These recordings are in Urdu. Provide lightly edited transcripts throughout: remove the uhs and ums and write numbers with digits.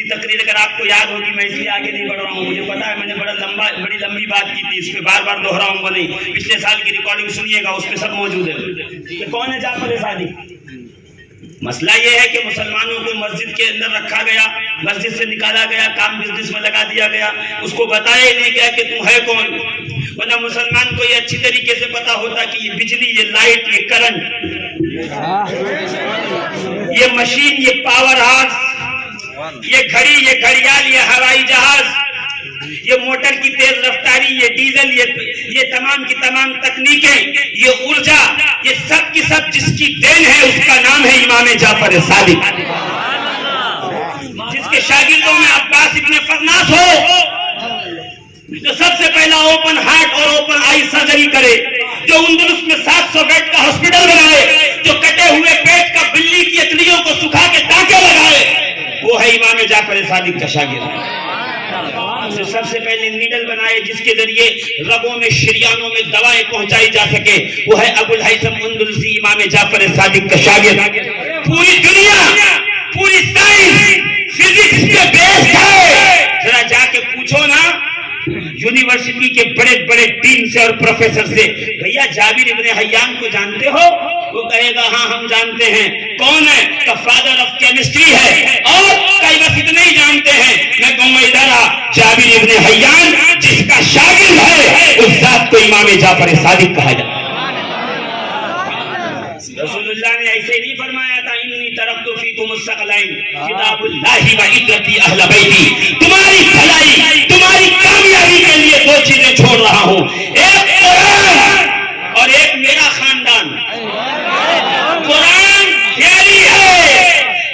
تقریر اگر آپ کو یاد ہوگی، میں اس لیے آگے نہیں بڑھ رہا ہوں، مجھے پتا ہے میں نے بڑی لمبی بات کی تھی، اس پہ بار بار دہراؤں گا نہیں، پچھلے سال کی ریکارڈنگ سنیے گا، اس پہ سب موجود ہے کہ کون ہے جعفر صادق۔ مسئلہ یہ ہے کہ مسلمانوں کو مسجد کے اندر رکھا گیا، مسجد سے نکالا گیا، کام بزنس میں لگا دیا گیا، اس کو بتایا ہی نہیں گیا کہ تم ہے کون، ورنہ مسلمان کو یہ اچھی طریقے سے پتا ہوتا کہ یہ بجلی، یہ لائٹ، یہ کرنٹ، یہ مشین، یہ پاور ہاؤس، یہ گھڑی، یہ گھڑیال، یہ ہوائی جہاز، یہ موٹر کی تیز رفتاری، یہ ڈیزل، یہ تمام کی تمام تکنیکیں، یہ ارجا، یہ سب کی سب جس کی دین ہے اس کا نام ہے امام جعفر صادق، جس کے شاگردوں میں عباس ابن فرناس ہو، جو سب سے پہلا اوپن ہارٹ اور اوپن آئی سرجری کرے، جو اندلس میں 700 بیڈ کا ہاسپٹل بنائے، جو کٹے ہوئے پیٹ کا بلی کی اتلیوں کو سکھا کے ٹانکے لگائے، وہ ہے امام جعفر صادق کا شاگرد۔ سب سے پہلے نیڈل بنائے جس کے ذریعے رگوں میں، شریانوں میں دوائیں پہنچائی جا سکے، وہ ہے ابو الہیثم اندلسی امام جعفر صادق کا شاگرد۔ پوری دنیا، پوری سائنس، فزکس کے بیس ہے، ذرا جا کے پوچھو نا یونیورسٹی کے بڑے بڑے ڈین سے اور پروفیسر سے، بھیا جابر ابن حیان کو جانتے ہو؟ وہ کہے گا ہاں ہم جانتے ہیں۔ کون ہے؟ تو فادر آف کیمسٹری ہے۔ اور کئی بس اتنے ہی جانتے ہیں، میں کہوں گا ادھر آ، جابر ابن حیان جس کا شاگرد ہے اس ذات کو امام جعفر صادق کہا جاتا ہے۔ رسول اللہ نے ایسے نہیں فرمایا تھا انی ترکت فیکم الثقلین کتاب اللہ و عترتی اہل بیتی، تمہاری بھلائی، تمہاری کامیابی کے لیے دو چیزیں چھوڑ رہا ہوں، ایک قرآن اور ایک میرا خاندان۔ قرآن تھیوری ہے،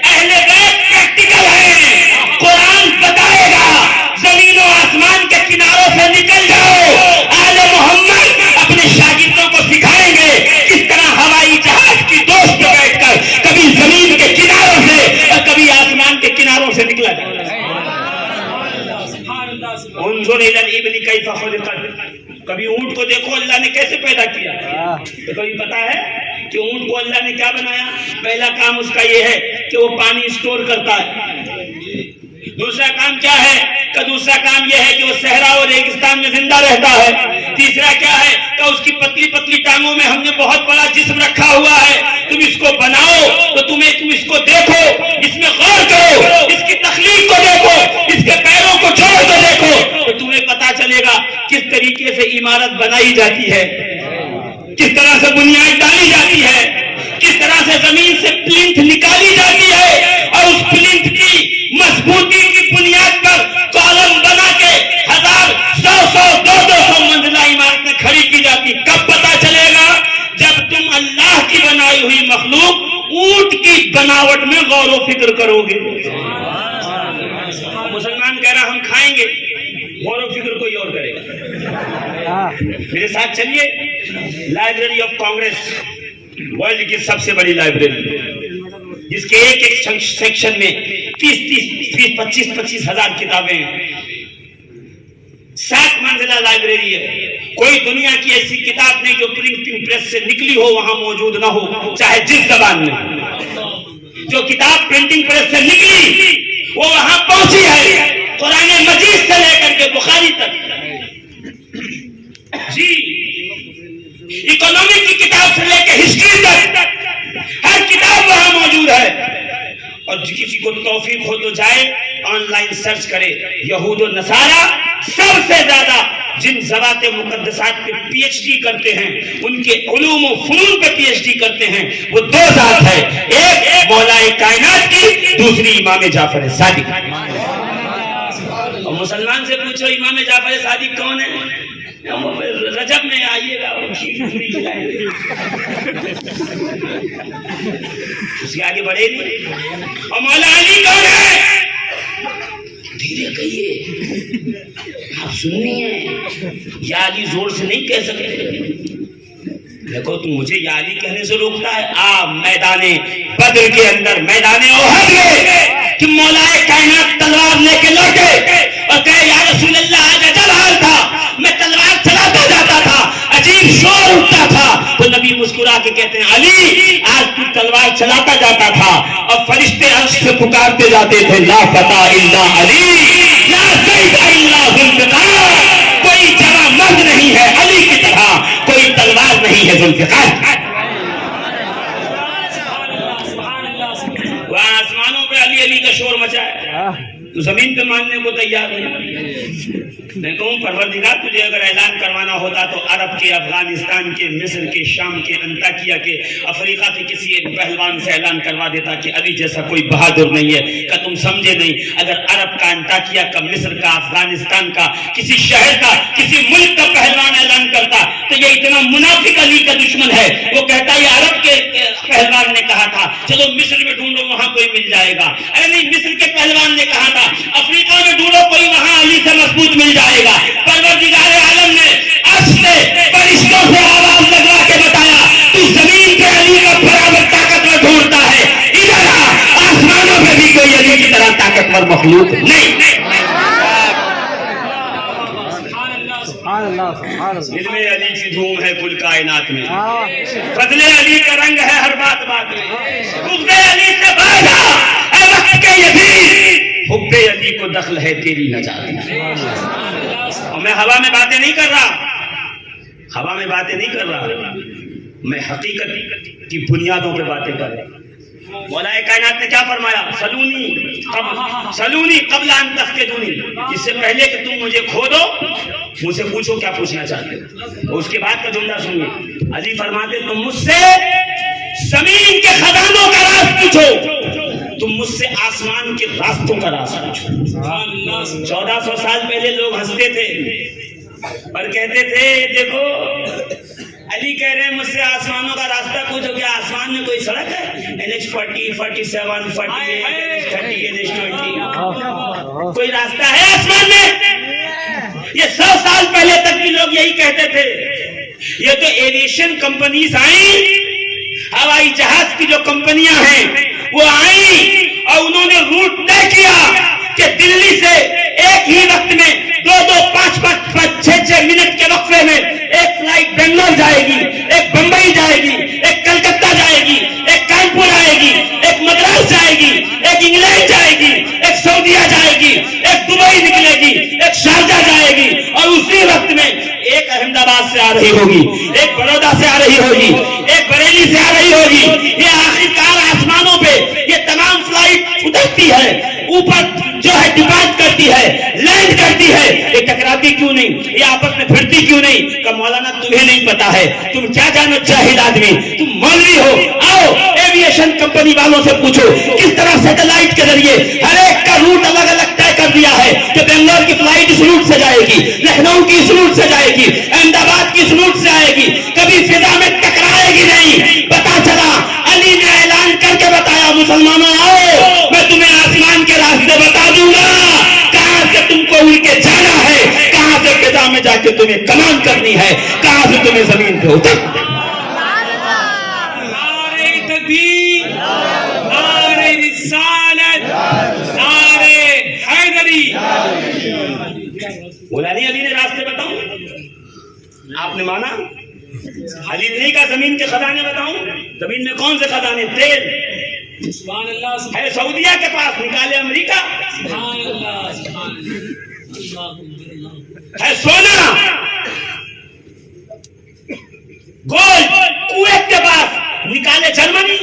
اہل بیت پریکٹیکل ہے، قرآن بتائے گا، زمین و آسمان کے کناروں سے نکل جاؤ، آل محمد اپنے شاگردوں کو سکھائیں گے کس طرح ہوائی جہاز کی دوست پہ بیٹھ کر کبھی زمین کے کناروں سے اور کبھی آسمان کے کناروں سے نکلا جائے۔ انظر الی الابل کیف خلقت، کبھی اونٹ کو دیکھو اللہ نے کیسے پیدا کیا، تو کبھی پتا ہے کہ اونٹ کو اللہ نے کیا بنایا؟ پہلا کام اس کا یہ ہے کہ وہ پانی اسٹور کرتا ہے۔ دوسرا کام کیا ہے؟ کہ دوسرا کام یہ ہے کہ وہ صحرا اور ریگستان میں زندہ رہتا ہے۔ تیسرا کیا ہے؟ کہ اس کی پتلی پتلی ٹانگوں میں ہم نے بہت بڑا جسم رکھا ہوا ہے، تم اس کو بناؤ تو تم اس کو دیکھو، اس میں غور کرو، اس کی تخلیق کو دیکھو، اس کے پیروں کو جوڑ کر دیکھو تو تمہیں پتا چلے گا کس طریقے سے عمارت بنائی جاتی ہے، کس طرح سے بنیاد ڈالی جاتی ہے، کس طرح سے زمین سے پلنتھ نکالی جاتی ہے، اور اس پلنتھ کی مضبوطی کی بنیاد پر کالم بنا کے 1000، 100، 200 منزلہ عمارتیں کھڑی کی جاتی۔ کب پتا چلے گا؟ جب تم اللہ کی بنائی ہوئی مخلوق اونٹ کی بناوٹ میں غور و فکر کرو گے۔ مسلمان کہہ رہا ہم کھائیں گے، غور و فکر کوئی اور کرے گا۔ میرے ساتھ چلیے، لائبریری آف کانگریس ورلڈ کی سب سے بڑی لائبریری، جس کے ایک ایک سیکشن میں 25 ہزار کتابیں ہیں، 7 منزلہ لائبریری ہے۔ کوئی دنیا کی ایسی کتاب نہیں جو پرنٹنگ پریس سے نکلی ہو وہاں موجود نہ ہو، چاہے جس زبان میں۔ جو کتاب پرنٹنگ پریس سے نکلی وہ وہاں پہنچی ہے، قرآن مجید سے لے کر کے بخاری تک۔ جی، اکنومی کی کتاب سے لے کے ہسٹری تک ہر کتاب وہاں موجود ہے۔ اور کسی کو توفیق ہو تو جائے آن لائن سرچ کرے، یہود و نصارہ سب سے زیادہ جن ذوات مقدسات پہ پی ایچ ڈی کرتے ہیں، ان کے علوم و فنون پہ پی ایچ ڈی کرتے ہیں، وہ 2 ذات ہے، ایک مولا کائنات کی، دوسری امام جعفر صادق۔ اور مسلمان سے پوچھو امام جعفر صادق کون ہے؟ رجب میں آئیے گا اس کے آگے بڑھے نہیں۔ اور مولا علی کون ہے؟ دھیرے کہیے، آپ سننی ہے، یا علی زور سے نہیں کہہ سکتے۔ دیکھو تم مجھے یا علی کہنے سے روکتا ہے، آپ میدان بدر کے اندر، میدان احد میں، کہ مولا کائنات تلوار لے کے لوٹے اور کہے یا رسول اللہ آج عجب حال تھا، میں تلوار چلاتا جاتا تھا، عجیب شور اٹھتا تھا، تو نبی مسکرا کے کہتے ہیں علی آج تو تلوار چلاتا جاتا تھا اور فرشتے عرش سے پکارتے جاتے تھے لا فتح الا علی لا سیف الا ذوالفقار، کوئی جوان مرد نہیں ہے علی کی طرح، کوئی تلوار نہیں ہے ذوالفقار۔ وہاں آسمانوں پہ علی علی کا شور مچا ہے تو زمین پہ ماننے کو تیار نہیں۔ میں کہوں پروردگار تجھے اگر اعلان کروانا ہوتا تو عرب کے، افغانستان کے، مصر کے، شام کے، انطاکیہ کے، افریقہ کے کسی ایک پہلوان سے اعلان کروا دیتا کہ علی جیسا کوئی بہادر نہیں ہے۔ کہ تم سمجھے نہیں، اگر عرب کا، انطاکیہ کا، مصر کا، افغانستان کا، کسی شہر کا، کسی ملک کا پہلوان اعلان کرتا تو یہ اتنا منافق علی کا دشمن ہے، وہ کہتا یہ عرب کے پہلوان نے کہا تھا چلو مصر میں ڈھونڈو وہاں کوئی مل جائے گا، ارے نہیں مصر کے پہلوان نے کہا تھا افریقہ میں ڈھونڈو کوئی وہاں علی سے مضبوط مل جائے گا۔ پروردگار عالم نے عرش سے فرشتوں سے آواز لگا کے بتایا تو زمین پہ علی کا برابر طاقتور ڈھونڈتا ہے، ادھر آسمانوں میں بھی کوئی علی کی طرح طاقتور مخلوق نہیں۔ علم علی کی دھوم ہے کل کائنات میں، فضل علی کا رنگ ہے ہر بات بات میں، حب علی سے بادا اے وقت کے یزید، حب علی کو دخل ہے تیری نجات میں۔ اور میں ہوا میں باتیں نہیں کر رہا، ہوا میں باتیں نہیں کر رہا، میں حقیقت کی بنیادوں پہ باتیں کر رہا ہوں۔ مولا کائنات نے کیا فرمایا؟ سلونی قبل ان تفقدونی، اس سے پہلے کہ تم مجھے کھودو مجھ سے پوچھو کیا پوچھنا چاہتے ہو۔ اس کے بعد کا جملہ سنیے، علی فرماتے تم مجھ سے زمین کے خزانوں کا راز پوچھو، تم مجھ سے آسمان کے راستوں کا راز پوچھو۔ 1400 سال پہلے لوگ ہنستے تھے اور کہتے تھے دیکھو علی کہہ رہے ہیں مجھ سے آسمانوں کا راستہ پوچھو، کیا آسمان میں کوئی سڑک ہے؟ NH40 47 48 NH30 NH20 کوئی راستہ ہے آسمان میں؟ یہ 100 سال پہلے تک بھی لوگ یہی کہتے تھے۔ یہ تو ایویشن کمپنیز آئیں، ہوائی جہاز کی جو کمپنیاں ہیں وہ آئیں اور انہوں نے روٹ طے کیا کہ دلی سے ایک ہی وقت میں 2-2 5-5 6-6 منٹ کے وقفے میں ایک فلائٹ بنگلور جائے گی، ایک بمبئی جائے گی، ایک کلکتہ جائے گی، ایک کانپور آئے گی، ایک مدراس جائے گی، ایک انگلینڈ جائے گی، ایک سعودیہ جائے گی، ایک دبئی نکلے گی، ایک شارجہ جائے گی، اور اسی وقت میں ایک احمد آباد سے آ رہی ہوگی، ایک بڑودہ سے آ رہی ہوگی، ایک بریلی سے آ رہی ہوگی۔ یہ آخرکار آسمانوں پہ یہ تمام فلائٹ اترتی ہے، اوپر جو ہے ڈپارٹ کرتی ہے، لینڈ کرتی ہے، یہ ٹکراتی کیوں نہیں، یہ آپس میں پھرتی کیوں نہیں؟ کہ مولانا تمہیں نہیں پتا ہے، تم کیا جانو جاہل آدمی، تم مولوی ہو، آؤ ایویشن کمپنی والوں سے پوچھو کس طرح سیٹلائٹ کے ذریعے ہر ایک کا روٹ الگ الگ طے کر دیا ہے کہ بنگلور کی فلائٹ اس روٹ سے جائے گی، لکھنؤ کی اس روٹ سے جائے گی، احمد آباد کی اس روٹ سے آئے گی، کبھی فضا میں ٹکرائے گی نہیں۔ پتا چلا علی نے اعلان کر کے بتایا مسلمانوں آؤ میں تمہیں آسمان کے راستے بتا دوں گا، کہاں سے تم کو اڑ کے جانا ہے، کہاں سے فضا میں جا کے تمہیں کمان کرنی ہے، کہاں سے تمہیں زمین پہ اترنا ہے۔ نعرہ تکبیر، نعرہ رسالت، نعرہ حیدری۔ بولا نہیں علی نے راستے بتاؤں، آپ نے مانا؟ علی نہیں کہا زمین کے خزانے بتاؤں؟ زمین میں کون سے خزانے؟ تیل سبحان اللہ ہے سعودیہ کے پاس، نکالے امریکہ، سبحان اللہ سبحان اللہ ہے سونا، گولڈ کویت کے پاس، نکالے جرمنی۔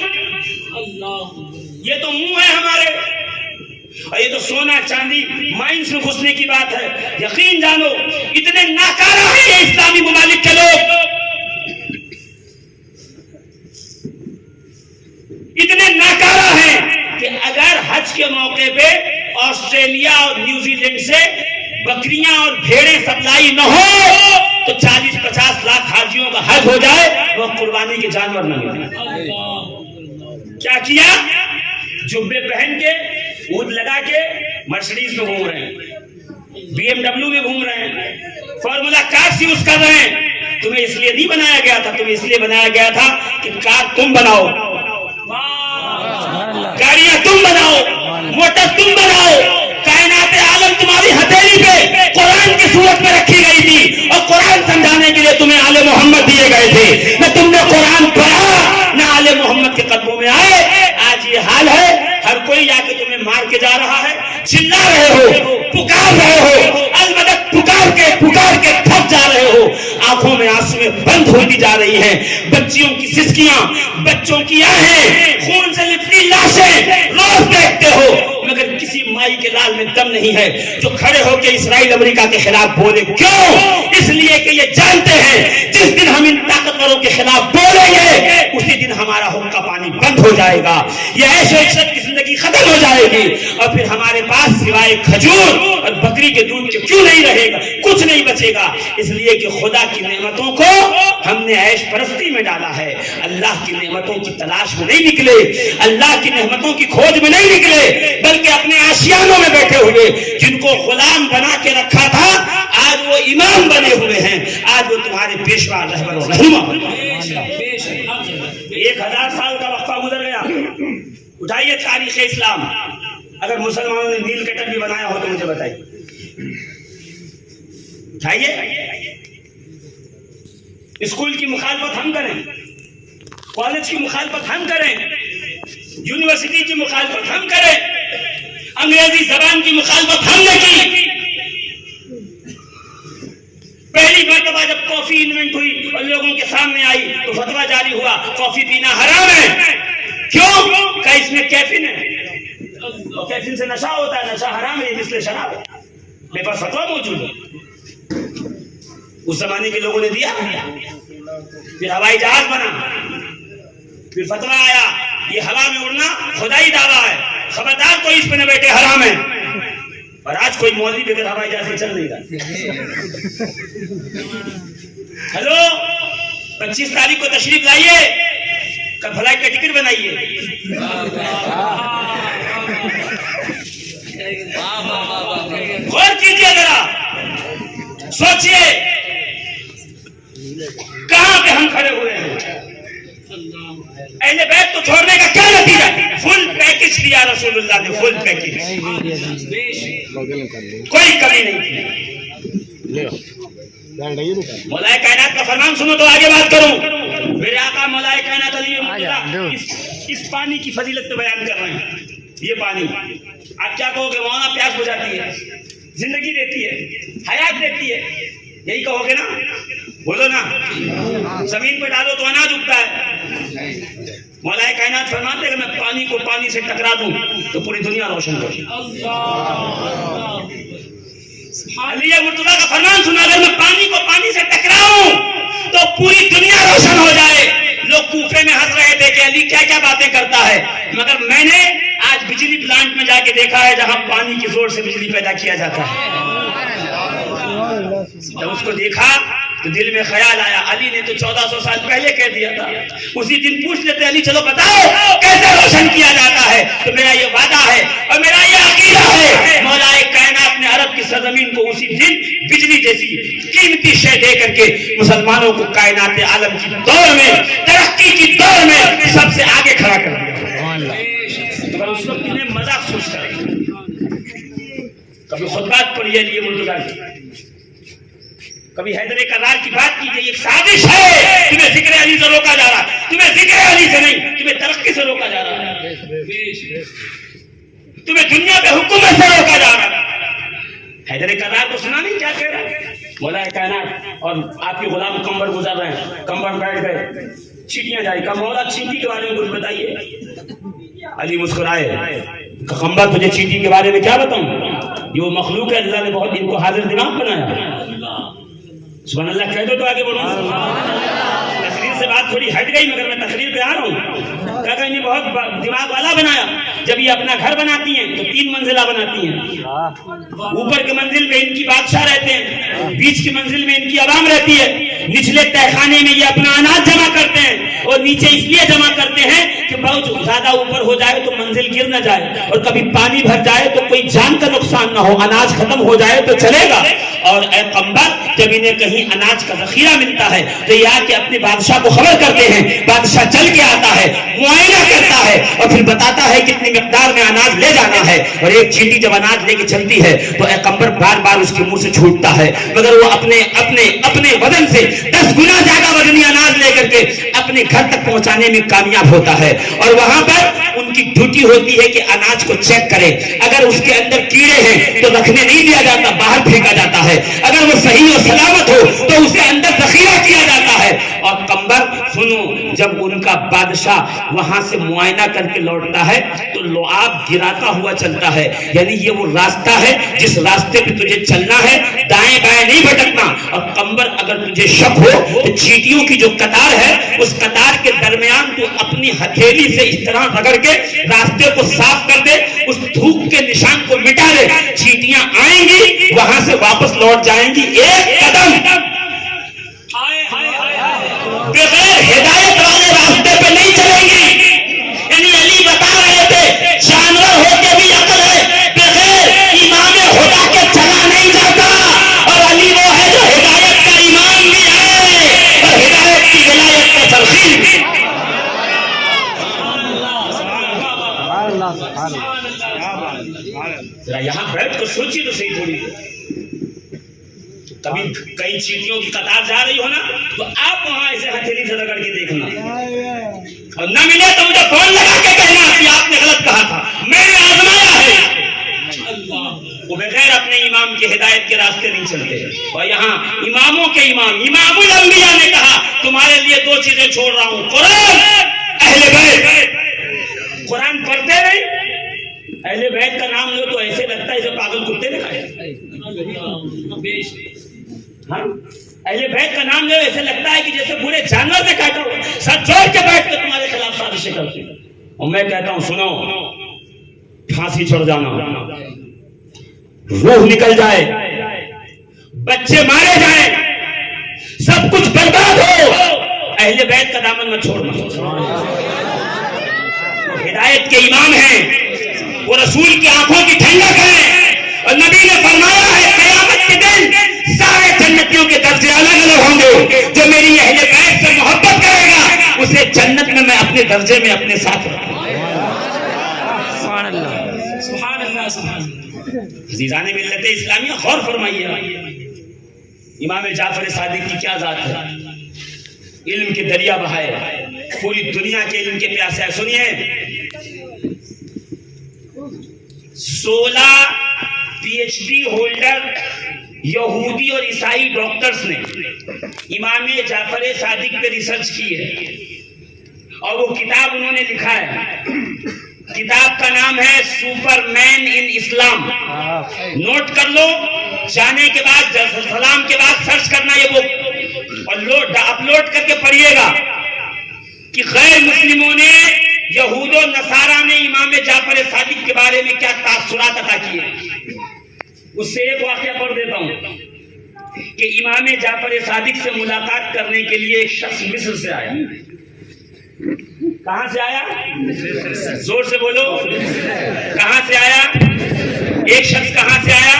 یہ تو منہ ہے ہمارے، اور یہ تو سونا چاندی مائنس میں گھسنے کی بات ہے۔ یقین جانو اتنے ناکارہ ہیں یہ اسلامی ممالک کے لوگ، اتنے ناکارہ ہیں کہ اگر حج کے موقع پہ آسٹریلیا اور نیوزی لینڈ سے بکریاں اور بھیڑیں سپلائی نہ ہو تو 40-50 لاکھ حاجیوں کا حج ہو جائے، وہ قربانی کے جانور نہ ملے۔ کیا کیا؟ جبے پہن کے، اونٹ لگا کے مرسڈیز میں گھوم رہے ہیں، BMW میں گھوم رہے ہیں، فارمولا کارز یوز کر رہے ہیں۔ تمہیں اس لیے نہیں بنایا گیا تھا، تمہیں اس لیے بنایا گیا تھا کہ کار تم بناؤ، گاڑیاں تم بناؤ، موٹر تم بناؤ، کائنات عالم تمہاری ہتھیلی پہ قرآن کی صورت میں رکھی گئی تھی اور قرآن سمجھانے کے لیے تمہیں آل محمد دیے گئے تھے، نہ تم نے قرآن پڑھا نہ آل محمد کے قدموں میں آئے. آج یہ حال ہے، ہر کوئی جا کے تمہیں مار کے جا رہا ہے، چلا رہے ہو، پکار رہے ہو، المدد پکار کے تھک جا رہے ہو، آنکھوں میں آنسویں بند ہوتی جا رہی ہیں، بچیوں کی سسکیاں، بچوں کی آہیں، خون سے لپٹی لاشیں روز دیکھتے ہو، مگر کسی مائی کے لال میں دم نہیں ہے جو کھڑے ہو کے اسرائیل امریکہ کے خلاف بولے. کیوں؟ اس لیے کہ یہ جانتے ہیں جس دن ہم ان طاقتوروں کے خلاف بولیں گے اسی دن ہمارا حقہ پانی بند ہو جائے گا، یہ عیش و عشرت کی زندگی ختم ہو جائے گی، اور پھر ہمارے پاس سوائے کھجور اور بکری کے دودھ کے کیوں نہیں رہے گا، کچھ نہیں بچے گا. اس لیے کہ خدا کی نعمتوں کو ہم نے عیش پرستی میں ڈالا ہے، اللہ کی نعمتوں کی تلاش میں نہیں نکلے، اللہ کی نعمتوں کی کھوج میں نہیں نکلے، بلکہ اپنے آشیانوں میں بیٹھے ہوئے جن کو غلام بنا کے رکھا تھا آج وہ امام بنے ہوئے ہیں، آج وہ تمہارے پیشوا رہبر و رہنما. 1000 سال کا وقفہ گزر گیا. اٹھائیے تاریخ اسلام، اگر مسلمانوں نے نیل کٹر بھی بنایا ہو تو مجھے بتائیے، اٹھائیے. اسکول کی مخالفت ہم کریں، کالج کی مخالفت ہم کریں، یونیورسٹی کی مخالفت ہم کریں، انگریزی زبان کی مخالفت ہم نے کی. پہلی مرتبہ جب کافی انوینٹ ہوئی اور لوگوں کے سامنے آئی تو فتویٰ جاری ہوا کافی پینا حرام ہے. کیوں؟ کہ اس میں کیفین ہے، کیفین سے نشہ ہوتا ہے، نشہ حرام ہے، مثل شراب ہے. میرے پاس فتویٰ موجود ہے، اس زمانے کے لوگوں نے دیا. پھر ہوائی جہاز بنا، پھر فتویٰ آیا یہ ہوا میں اڑنا خدائی دعویٰ ہے، خبردار کوئی اس پہ نہ بیٹھے، حرام ہے. اور آج کوئی مولوی بغیر ہوائی جہاز سے چل نہیں رہا. ہلو، 25 تاریخ کو تشریف لائیے، کل فلائٹ کا ٹکٹ بنائیے. غور کیجیے، ذرا سوچئے کہاں پہ ہم کھڑے ہوئے ہیں. اہل بیت کو چھوڑنے کا کیا نتیجہ؟ فل پیکج دیا رسول اللہ نے، فل پیکج، کوئی کمی نہیں تھی. مولا کائنات کا فرمان سنو تو آگے بات کروں. میرے آقا مولا کائنات علی اس پانی کی فضیلت بیان کر رہے ہیں. یہ پانی آپ کیا کہو گے؟ وہاں پیاس بجھاتی ہے، زندگی دیتی ہے، حیات دیتی ہے، یہی کہو گے نا؟ بولو نا. زمین پہ ڈالو تو اناج اگتا ہے. مولا کائنات فرماتے ہیں کہ میں پانی کو پانی سے ٹکرا دوں تو پوری دنیا روشن ہو جائے. علی مرتضیٰ کا فرمان سنا، اگر میں پانی کو پانی سے ٹکراؤں تو پوری دنیا روشن ہو جائے. لوگ کوفے میں ہنس رہے تھے کہ علی کیا کیا باتیں کرتا ہے، مگر میں نے آج بجلی پلانٹ میں جا کے دیکھا ہے جہاں پانی کی زور سے بجلی پیدا کیا جاتا ہے. جب اس کو دیکھا تو دل میں خیال آیا، علی نے تو 1400 سال پہلے کہہ دیا تھا. اسی دن پوچھ لیتے علی چلو بتاؤ کیسے روشن کیا جاتا ہے. تو میرا یہ وعدہ ہے اور میرا یہ عقیدہ ہے، مولا کائنات نے عرب کی سرزمین کو اسی دن بجلی جیسی قیمتی شے دے کر کے مسلمانوں کو کائنات عالم کی دور میں، ترقی کی دور میں سب سے آگے کھڑا کر دیا. مگر اس وقت انہیں مذاق سوچ کر کبھی خطبات پڑھیے لیے مرتضیٰ کی، کبھی حیدر کرار کی بات کیجیے. ایک سازش ہے، تمہیں ذکر علی سے روکا جا رہا ہے، تمہیں ذکر علی سے نہیں، تمہیں ترقی سے روکا جا رہا ہے، تمہیں دنیا پہ حکومت سے روکا جا رہا ہے. حیدر کرار کو سنا نہیں کیا کہہ رہا ہے مولا کائنات؟ اور آپ کے غلام کمبر گزر رہے ہیں، کمبر بیٹھ گئے، چیٹیاں جاری. کہا مولا چیٹی کے بارے میں کچھ بتائیے. علی مسکرائے، کمبر تجھے چیٹی کے بارے میں کیا بتاؤں؟ یہ وہ مخلوق ہے اللہ نے بہت ان کو حاضر دماغ بنایا. سبحان اللہ کہہ دو تو آگے بڑھو. تقریر سے بات تھوڑی ہٹ گئی مگر میں تقریر پہ آ رہا ہوں. کہا انہیں بہت دماغ والا بنایا. جب یہ اپنا گھر بناتی ہیں تو 3 منزلہ بناتی ہیں. اوپر کے منزل میں ان کی بادشاہ رہتے ہیں، بیچ کی منزل میں ان کی عوام رہتی ہے، نچلے تہخانے میں یہ اپنا اناج جمع کرتے ہیں، اور نیچے اس لیے جمع کرتے ہیں کہ بہت زیادہ اوپر ہو جائے تو منزل گر نہ جائے، اور کبھی پانی بھر جائے تو کوئی جان کا نقصان نہ ہو، اناج ختم ہو جائے تو چلے گا. اور اے قمبر جب انہیں کہیں اناج کا ذخیرہ ملتا ہے تو یہ آ کے اپنے بادشاہ کو خبر کرتے ہیں. بادشاہ چل کے آتا ہے, معائنہ کرتا ہے اور پھر بتاتا ہے کتنی مقدار میں اناج لے جانا ہے. اور ایک چیٹی جب اناج لے کے چلتی ہے تو اے قمبر بار بار اس کے منہ سے چھوٹتا ہے, مگر وہ اپنے وزن سے 10 گنا زیادہ وزنی اناج لے کر کے اپنے گھر تک پہنچانے میں کامیاب ہوتا ہے. اور وہاں پر ان کی ڈیوٹی ہوتی ہے کہ اناج کو چیک کرے, اگر اس کے اندر کیڑے ہیں تو رکھنے نہیں دیا جاتا, باہر پھینکا جاتا ہے. اگر وہ صحیح اور سلامت ہو تو اسے اندر ذخیرہ کیا جاتا ہے. اور قمبر سنو, جب ان کا بادشاہ وہاں سے معائنہ کر کے لوٹتا ہے تو لعاب گراتا ہوا چلتا ہے, یعنی یہ وہ راستہ ہے جس راستے پہ تجھے چلنا ہے, دائیں بائیں نہیں بھٹکنا. اور قمبر اگر تجھے شک ہو تو چیٹیوں کی جو قطار ہے اس قطار کے درمیان تو اپنی ہتھیلی سے اس طرح رگڑ کے راستے کو صاف کر دے, اس دھوپ کے نشان کو مٹا دے. چیٹیاں آئیں گی, وہاں سے واپس لوٹ جائیں گی, ایک قدم بغیر ہدایت والے راستے پہ نہیں چلیں گی. یعنی علی بتا رہے تھے جانور ہو کے بھی عقل ہے, بغیر امام خدا کے چلا نہیں جاتا. اور علی وہ ہے جو ہدایت کا امام بھی ہے اور ہدایت کی ولایت کا تلقین بھی. یہاں بیٹھ کر سوچی تو صحیح تھوڑی. کبھی کئی چیٹیوں کی قطار جا رہی ہو نا تو آپ وہاں ایسے ہتھیلی سے رگڑ کے دیکھنا, اور نہ ملے تو مجھے فون لگا کے کہنا کہ آپ نے غلط کہا تھا, میں نے آزمایا ہے. وہ بغیر اپنے امام کی ہدایت کے راستے نہیں چلتے. اور یہاں اماموں کے امام امام الانبیاء نے کہا تمہارے لیے 2 چیزیں چھوڑ رہا ہوں, قرآن, اہل بیت. قرآن پڑھتے نہیں, اہل بیت کا نام لو تو ایسے لگتا ہے جیسے پاگل کتے نے کھایا. اہل بیت کا نام لو ایسے لگتا ہے کہ جیسے پورے جانور نے کاٹا ہو, سر جوڑ کے بیٹھ کے تمہارے خلاف سازشیں کرتے ہیں. اور میں کہتا ہوں سنو, پھانسی چڑھ جانا, روح نکل جائے, بچے مارے جائیں, سب کچھ برباد ہو, اہل بیت کا دامن مت چھوڑنا. ہدایت کے امام ہیں, وہ رسول کی آنکھوں کی ٹھنڈک ہے. اور نبی نے فرمایا ہے قیامت کے دن سارے جنتیوں کے درجے الگ الگ ہوں گے. جو میری اہل بیت سے محبت کرے گا اسے جنت میں میں اپنے درجے میں اپنے ساتھ رکھوں گا. سبحان اللہ, سبحان اللہ, سبحان اللہ. عزیزان ملت اسلامیہ غور فرمائیے, امام جعفر صادق کی کیا ذات ہے, علم کے دریا بہائے, پوری دنیا کے علم کے پیاسے ہیں. سنیے, 16 PhD ہولڈر یہودی اور عیسائی ڈاکٹرز نے امام جعفر صادق پہ ریسرچ کی ہے, اور وہ کتاب انہوں نے لکھا ہے. کتاب کا نام ہے سپر مین ان اسلام. نوٹ کر لو, جانے کے بعد سلام کے بعد سرچ کرنا یہ بک, اور اپلوڈ کر کے پڑھیے گا کہ غیر مسلموں نے, یہود و نصارہ نے امام جعفر صادق کے بارے میں کیا تاثرات عطا کیے. اس سے ایک واقعہ پڑھ دیتا ہوں کہ امام جعفر صادق سے ملاقات کرنے کے لیے ایک شخص مصر سے آیا. کہاں سے آیا, زور سے بولو, کہاں سے آیا, ایک شخص کہاں سے آیا,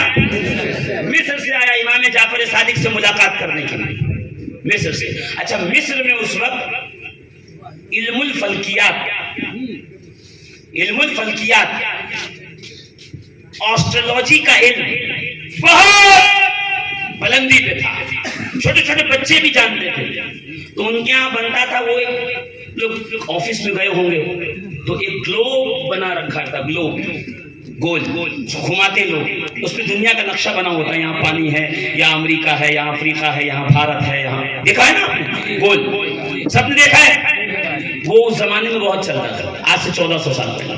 مصر سے آیا امام جعفر صادق سے ملاقات کرنے کے لیے, مصر سے. اچھا, مصر میں اس وقت علم الفلکیات, آسٹرولوجی کا علم بہت بلندی پہ تھا. چھوٹے چھوٹے بچے بھی جانتے تھے. تو ان کے یہاں بنتا تھا, وہ لوگ آفس میں گئے ہوں گے تو ایک گلوب بنا رکھا تھا, گلوب گول گھماتے لوگ, اس پہ دنیا کا نقشہ بنا ہوتا ہے, یہاں پانی ہے, یہاں امریکہ ہے, یہاں افریقہ ہے, یہاں بھارت ہے, یہاں دیکھا ہے نا گول, سب نے دیکھا ہے. وہ اس زمانے میں بہت چلتا تھا, آج سے 1400 سال پہلے.